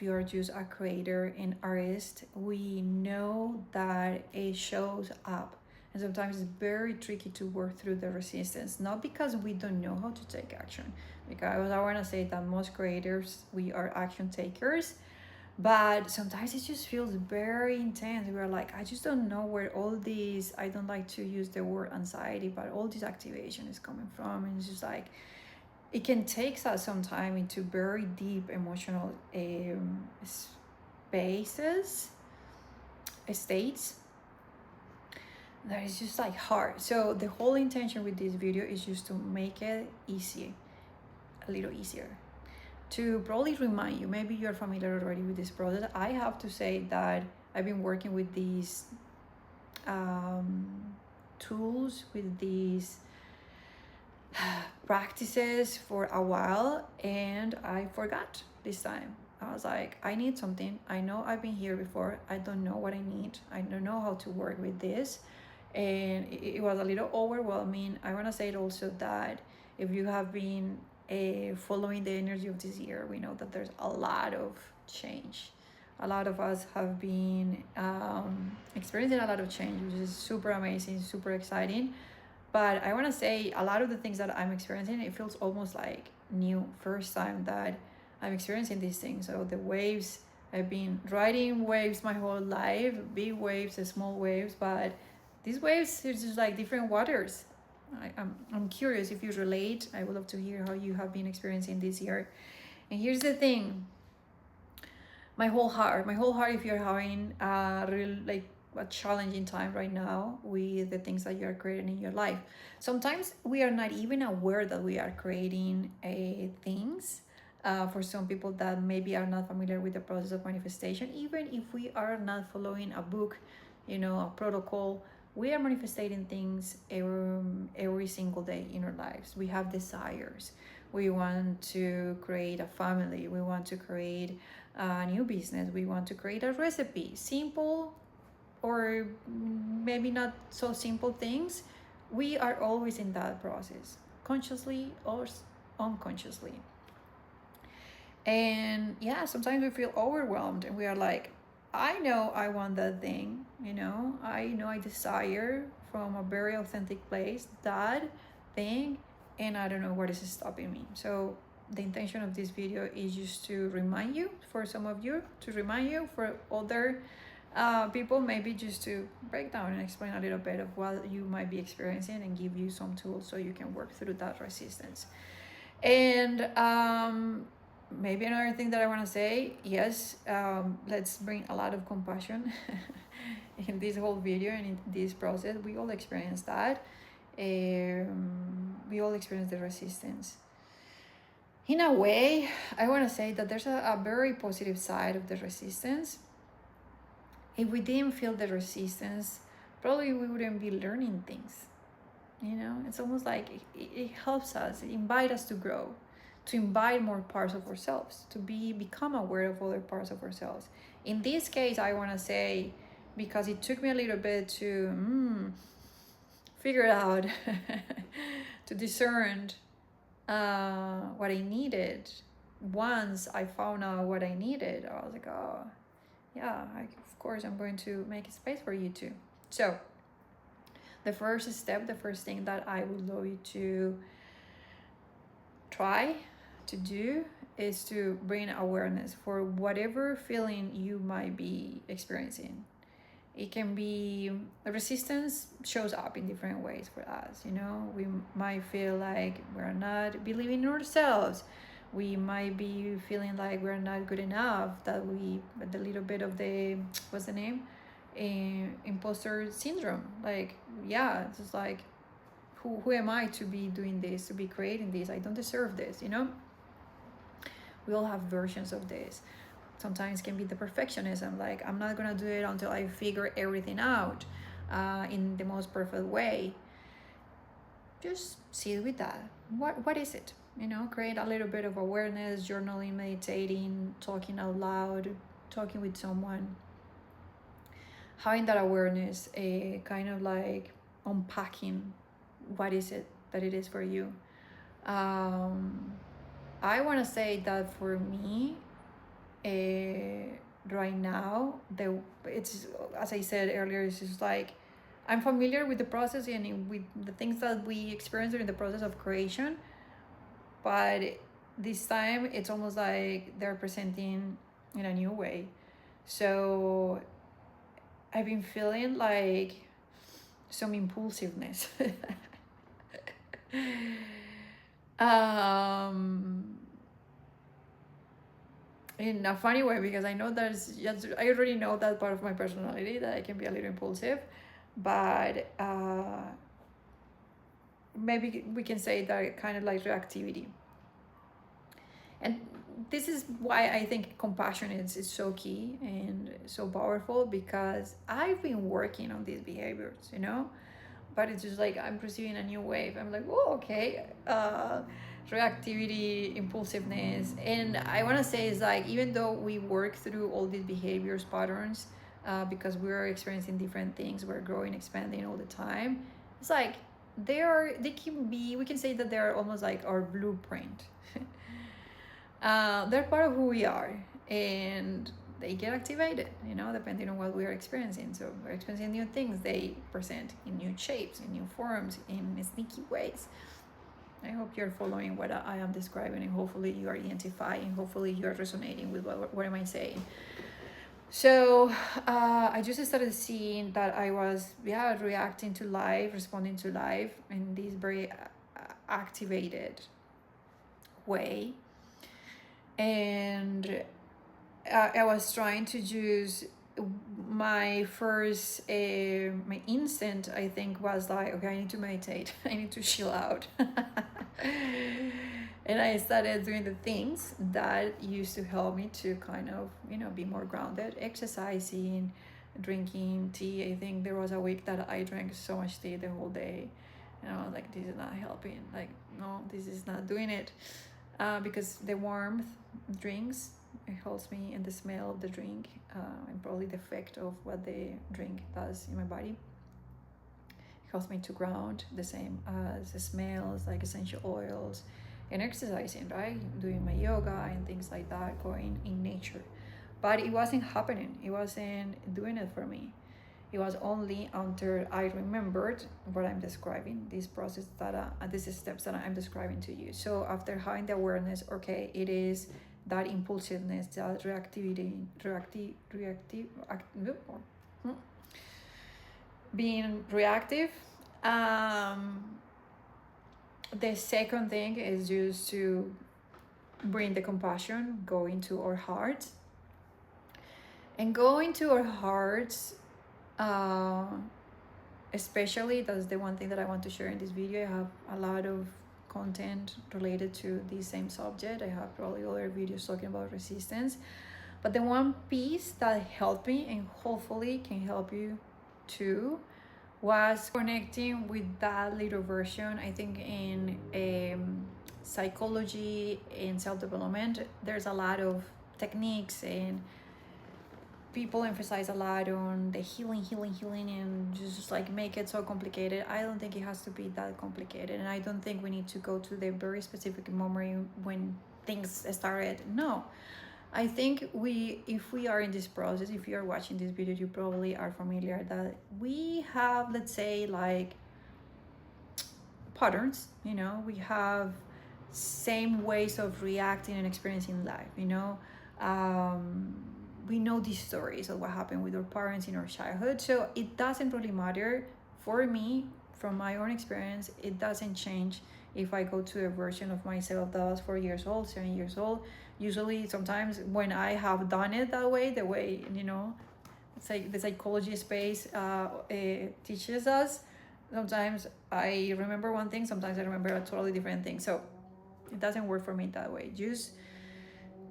you are just a creator and artist, we know that it shows up. And sometimes it's very tricky to work through the resistance, not because we don't know how to take action, because I want to say that most creators, we are action takers, but sometimes it just feels very intense. We're like, I just don't know where all these, I don't like to use the word anxiety, but all this activation is coming from. And it's just like, it can take us some time into very deep emotional spaces, states, that is just like hard. So the whole intention with this video is just to make it easy, a little easier, to probably remind you, maybe you're familiar already with this process. I have to say that I've been working with these tools, with these practices for a while, and I forgot this time. I was like, I need something. I know I've been here before. I don't know what I need. I don't know how to work with this. And it was a little overwhelming. I want to say it also that if you have been following the energy of this year, we know that there's a lot of change. A lot of us have been experiencing a lot of change, which is super amazing, super exciting. But I want to say a lot of the things that I'm experiencing, it feels almost like new, first time that I'm experiencing these things. So the waves, I've been riding waves my whole life, big waves, small waves, but these waves are just like different waters. I'm curious if you relate. I would love to hear how you have been experiencing this year. And here's the thing, my whole heart, if you're having real like a challenging time right now with the things that you're creating in your life. Sometimes we are not even aware that we are creating things. For some people that maybe are not familiar with the process of manifestation, even if we are not following a book, a protocol, we are manifesting things every single day in our lives. We have desires. We want to create a family. We want to create a new business. We want to create a recipe. Simple or maybe not so simple things. We are always in that process, consciously or unconsciously. And yeah, sometimes we feel overwhelmed and we are like, I know I want that thing, I know I desire from a very authentic place that thing, and I don't know what is stopping me. So the intention of this video is just to remind you, for some of you, to remind you, for other people, maybe just to break down and explain a little bit of what you might be experiencing and give you some tools so you can work through that resistance. And maybe another thing that I want to say, yes, let's bring a lot of compassion in this whole video and in this process. We all experience that. We all experience the resistance. In a way, I want to say that there's a very positive side of the resistance. If we didn't feel the resistance, probably we wouldn't be learning things. It's almost like it helps us, it invites us to grow, to invite more parts of ourselves, to become aware of other parts of ourselves. In this case, I want to say, because it took me a little bit to figure out, to discern what I needed. Once I found out what I needed, I was like, oh, yeah, of course, I'm going to make a space for you too. So the first step, the first thing that I would love you to try to do is to bring awareness for whatever feeling you might be experiencing. It can be, resistance shows up in different ways for us. We might feel like we're not believing in ourselves. We might be feeling like we're not good enough, that the little bit of the, what's the name? Imposter syndrome. Like, yeah, it's just like, who am I to be doing this, to be creating this? I don't deserve this, We all have versions of this. Sometimes can be the perfectionism, like, I'm not gonna do it until I figure everything out in the most perfect way. Just sit with that. What is it? Create a little bit of awareness, journaling, meditating, talking out loud, talking with someone. Having that awareness, kind of like unpacking what is it that it is for you. I want to say that for me, right now. It's, as I said earlier, it's just like I'm familiar with the process and with the things that we experience during the process of creation, but this time it's almost like they're presenting in a new way. So I've been feeling like some impulsiveness. um in a funny way, because I know there's just, I already know that part of my personality, that I can be a little impulsive, but maybe we can say that kind of like reactivity. And this is why I think compassion is so key and so powerful, because I've been working on these behaviors, you know, but it's just like I'm perceiving a new wave. I'm like, oh, okay, reactivity, impulsiveness. And I want to say is like, even though we work through all these behaviors patterns, because we're experiencing different things, we're growing, expanding all the time, it's like they can be, we can say that they're almost like our blueprint. They're part of who we are, and they get activated, you know, depending on what we are experiencing. So we're experiencing new things, they present in new shapes, in new forms, in sneaky ways. I hope you're following what I am describing, and hopefully you are identifying, hopefully you're resonating with what am I saying. So I just started seeing that I was reacting to life, responding to life in this very activated way. And I was trying to use my first my instinct, I think, was like, okay, I need to meditate. I need to chill out. And I started doing the things that used to help me to kind of, you know, be more grounded: exercising, drinking tea. I think there was a week that I drank so much tea the whole day, and I was like, this is not helping. Like, no, this is not doing it. Because the warmth drinks, it helps me, and the smell of the drink, and probably the effect of what the drink does in my body, it helps me to ground, the same as the smells like essential oils, and exercising, right, doing my yoga and things like that, going in nature. But it wasn't happening, it wasn't doing it for me. It was only until I remembered what I'm describing, this process that these steps that I'm describing to you. So after having the awareness, okay, it is that impulsiveness, that being reactive. The second thing is just to bring the compassion, go into our hearts, and go into our hearts. Especially, that's the one thing that I want to share in this video. I have a lot of content related to the same subject. I have probably other videos talking about resistance, but the one piece that helped me, and hopefully can help you too, was connecting with that little version. I think in psychology and self-development, there's a lot of techniques, and people emphasize a lot on the healing, and just like make it so complicated. I don't think it has to be that complicated, and I don't think we need to go to the very specific memory when things started. No, I think if we are in this process, if you are watching this video, you probably are familiar that we have, let's say, like patterns, you know, we have same ways of reacting and experiencing life, you know. We know these stories of what happened with our parents in our childhood, so it doesn't really matter. For me, from my own experience, it doesn't change if I go to a version of myself that was 4 years old, 7 years old. Usually, sometimes when I have done it that way, the way, you know, it's like the psychology space teaches us, sometimes I remember one thing, sometimes I remember a totally different thing. So it doesn't work for me that way. Just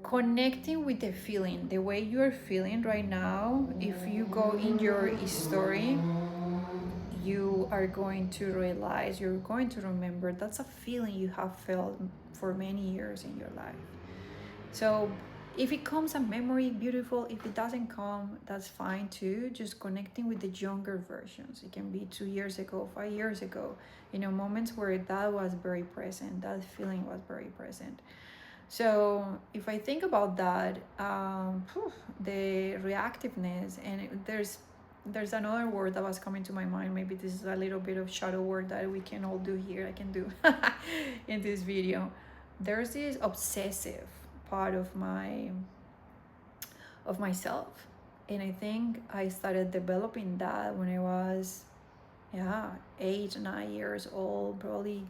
connecting with the feeling, the way you're feeling right now. If you go in your story, you are going to realize, you're going to remember that's a feeling you have felt for many years in your life. So if it comes a memory, beautiful. If it doesn't come, that's fine too. Just connecting with the younger versions. It can be 2 years ago, 5 years ago, you know, moments where that was very present, that feeling was very present. So if I think about that, the reactiveness, and there's another word that was coming to my mind. Maybe this is a little bit of shadow work that we can all do here. I can do in this video. There's this obsessive part of myself, and I think I started developing that when I was, yeah, 8 9 years old, probably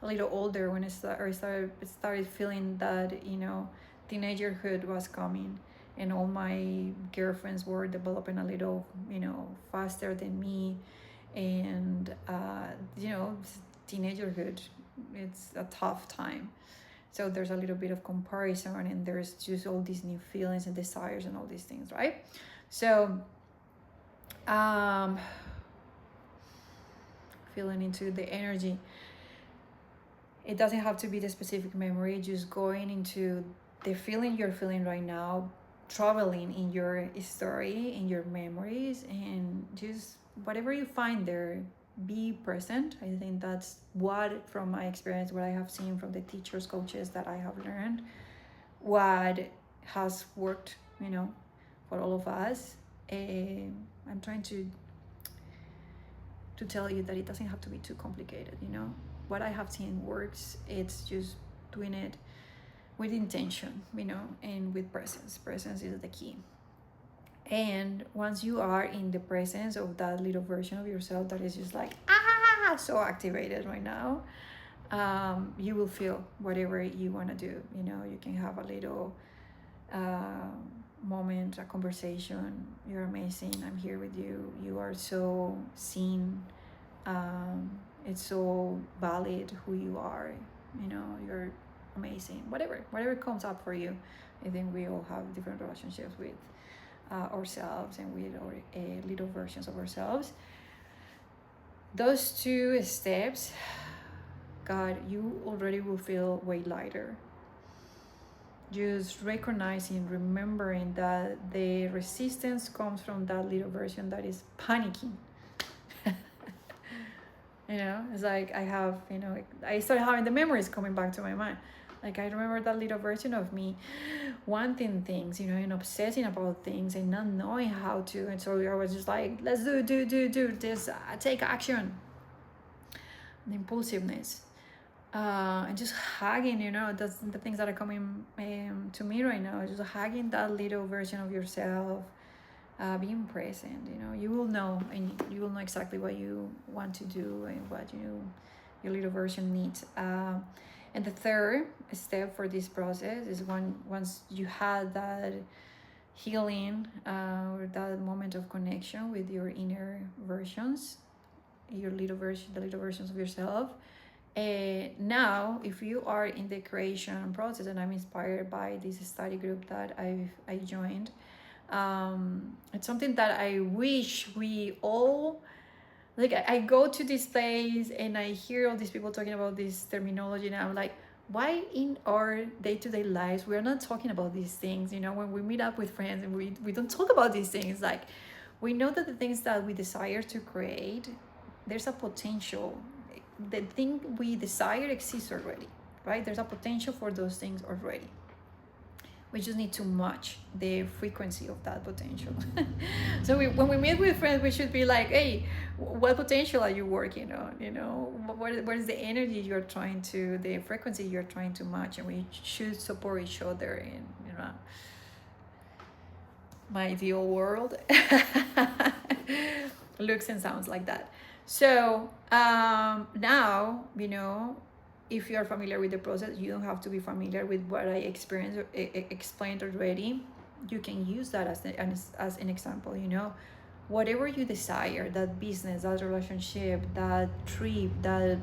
a little older, when I started feeling that, teenagerhood was coming, and all my girlfriends were developing a little, faster than me, and teenagerhood, it's a tough time. So there's a little bit of comparison, and there's just all these new feelings and desires and all these things, right? So feeling into the energy, it doesn't have to be the specific memory, just going into the feeling you're feeling right now, traveling in your story, in your memories, and just whatever you find there, be present. I think that's what, from my experience, what I have seen from the teachers, coaches that I have learned, what has worked, for all of us. I'm trying to tell you that it doesn't have to be too complicated. What I have seen works. It's just doing it with intention, and with presence. Presence is the key. And once you are in the presence of that little version of yourself that is just like, so activated right now, you will feel whatever you want to do. You can have a little moment, a conversation. You're amazing. I'm here with you. You are so seen. It's so valid who you are. You're amazing. Whatever comes up for you. I think we all have different relationships with ourselves and with our little versions of ourselves. Those 2 steps, God, you already will feel way lighter. Just recognizing, remembering that the resistance comes from that little version that is panicking. It's like I started having the memories coming back to my mind. Like, I remember that little version of me wanting things, and obsessing about things and not knowing how to. And so I was just like, let's do, just take action. The impulsiveness. And just hugging, that's the things that are coming to me right now. Just hugging that little version of yourself, being present. You will know, and you will know exactly what you want to do and what your little version needs. And the third step for this process is once you had that healing, or that moment of connection with your inner versions, the little versions of yourself. Now, if you are in the creation process, and I'm inspired by this study group that I joined, it's something that I wish we all, like, I go to this place and I hear all these people talking about this terminology, and I'm like, why in our day-to-day lives we are not talking about these things? When we meet up with friends and we don't talk about these things. Like, we know that the things that we desire to create, there's a potential. The thing we desire exists already, right? There's a potential for those things already. We just need to match the frequency of that potential. So when we meet with friends, we should be like, hey, what potential are you working on? What is the energy you're trying to, the frequency you're trying to match? And we should support each other in, my ideal world looks and sounds like that. So now, if you are familiar with the process, you don't have to be familiar with what I experienced or explained already. You can use that as an example. Whatever you desire, that business, that relationship, that trip, that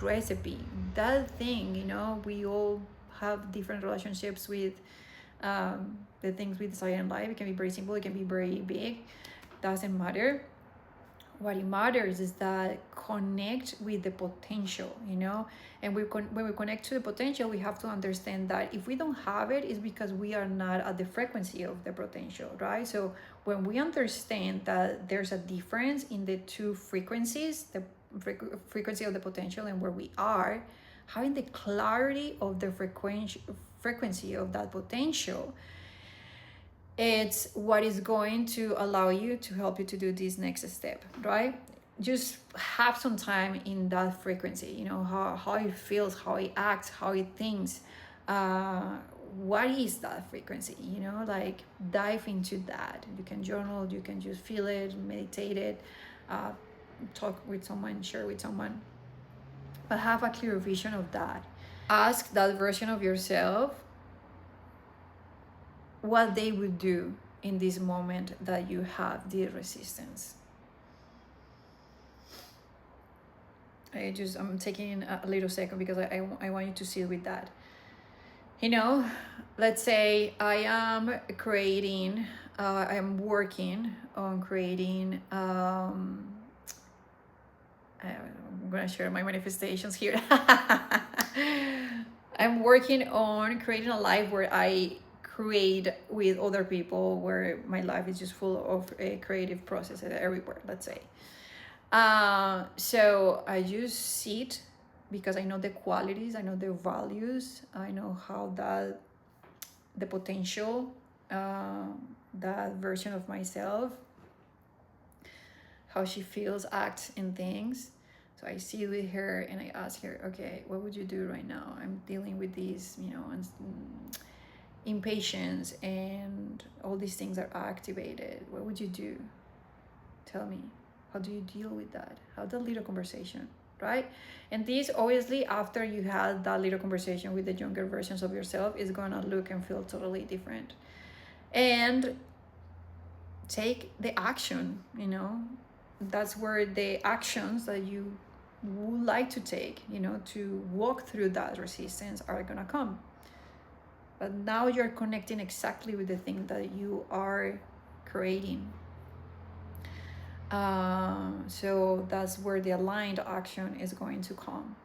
recipe, that thing, we all have different relationships with the things we desire in life. It can be very simple, it can be very big, doesn't matter. What it matters is that connect with the potential, and when we connect to the potential, we have to understand that if we don't have it, it's because we are not at the frequency of the potential, right? So when we understand that there's a difference in the 2 frequencies, the frequency of the potential and where we are, having the clarity of the frequency of that potential, it's what is going to allow you to help you to do this next step, right? Just have some time in that frequency, you know, how it feels, how it acts, how it thinks. What is that frequency, you know, like dive into that. You can journal, you can just feel it, meditate it, talk with someone, share with someone, but have a clear vision of that. Ask that version of yourself what they would do in this moment that you have the resistance. I'm taking a little second because I want you to sit with that. You know, let's say I am creating, I am working on creating, I'm gonna share my manifestations here. I'm working on creating a life where I create with other people, where my life is just full of creative processes everywhere, let's say. So I just sit because I know the qualities, I know the values, I know how the potential, that version of myself, how she feels, acts, and things. So I sit with her and I ask her, okay, what would you do right now? I'm dealing with these, you know, impatience and all these things are activated. What would you do? Tell me. How do you deal with that? Have that little conversation, right? And this, obviously, after you had that little conversation with the younger versions of yourself, is gonna look and feel totally different. And take the action, you know. That's where the actions that you would like to take, you know, to walk through that resistance are gonna come. But now you're connecting exactly with the thing that you are creating. So that's where the aligned action is going to come,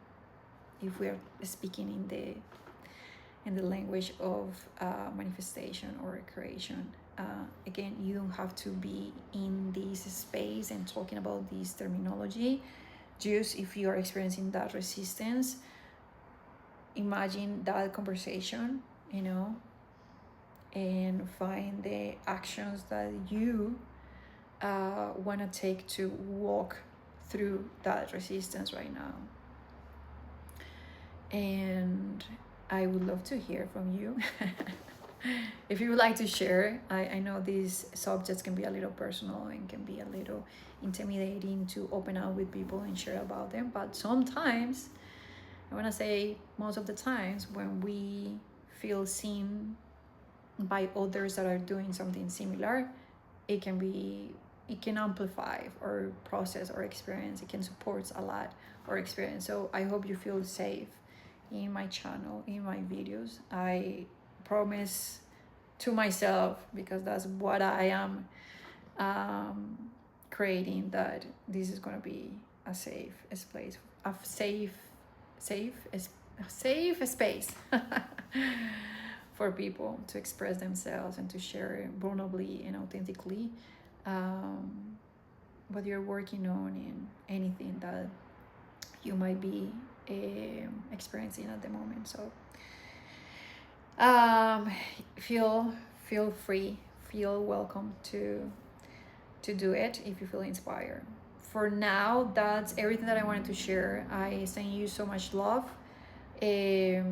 if we are speaking in the language of manifestation or creation. Again, you don't have to be in this space and talking about this terminology. Just if you are experiencing that resistance, imagine that conversation, you know, and find the actions that you want to take to walk through that resistance right now. And I would love to hear from you. If you would like to share, I know these subjects can be a little personal and can be a little intimidating to open up with people and share about them, but sometimes, I want to say most of the times, when we feel seen by others that are doing something similar, it can amplify our process or experience. It can support a lot our experience. So I hope you feel safe in my channel, in my videos. I promise to myself, because that's what I am creating, that this is going to be a safe place, a safe space for people to express themselves and to share vulnerably and authentically what you're working on and anything that you might be experiencing at the moment. So feel free, feel welcome to do it if you feel inspired. For now, that's everything that I wanted to share. I send you so much love. I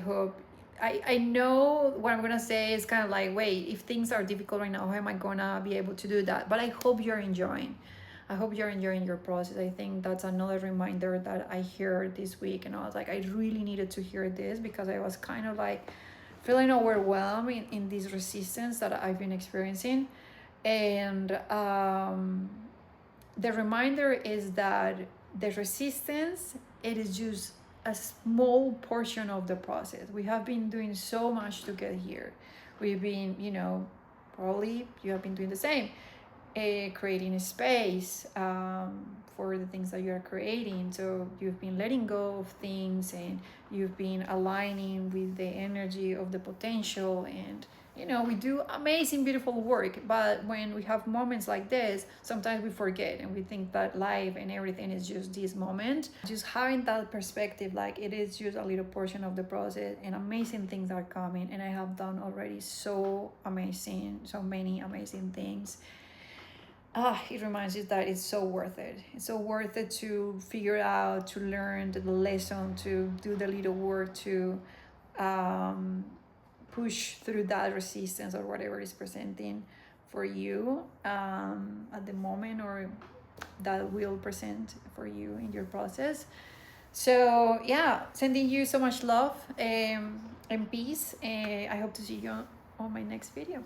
hope, I know what I'm gonna say is kind of like, wait, if things are difficult right now, how am I gonna be able to do that? But I hope you're enjoying. I hope you're enjoying your process. I think that's another reminder that I heard this week, and I was like, I really needed to hear this, because I was kind of like feeling overwhelmed in this resistance that I've been experiencing. And the reminder is that the resistance, it is just a small portion of the process. We have been doing so much to get here. We've been, you know, probably you have been doing the same, creating a space for the things that you're creating. So you've been letting go of things, and you've been aligning with the energy of the potential, and we do amazing, beautiful work, but when we have moments like this, sometimes we forget and we think that life and everything is just this moment. Just having that perspective, like it is just a little portion of the process, and amazing things are coming. And I have done already so many amazing things. It reminds you that it's so worth it. It's so worth it to figure out, to learn the lesson, to do the little work, to push through that resistance or whatever is presenting for you at the moment, or that will present for you in your process. So yeah, sending you so much love and peace. I hope to see you on my next video.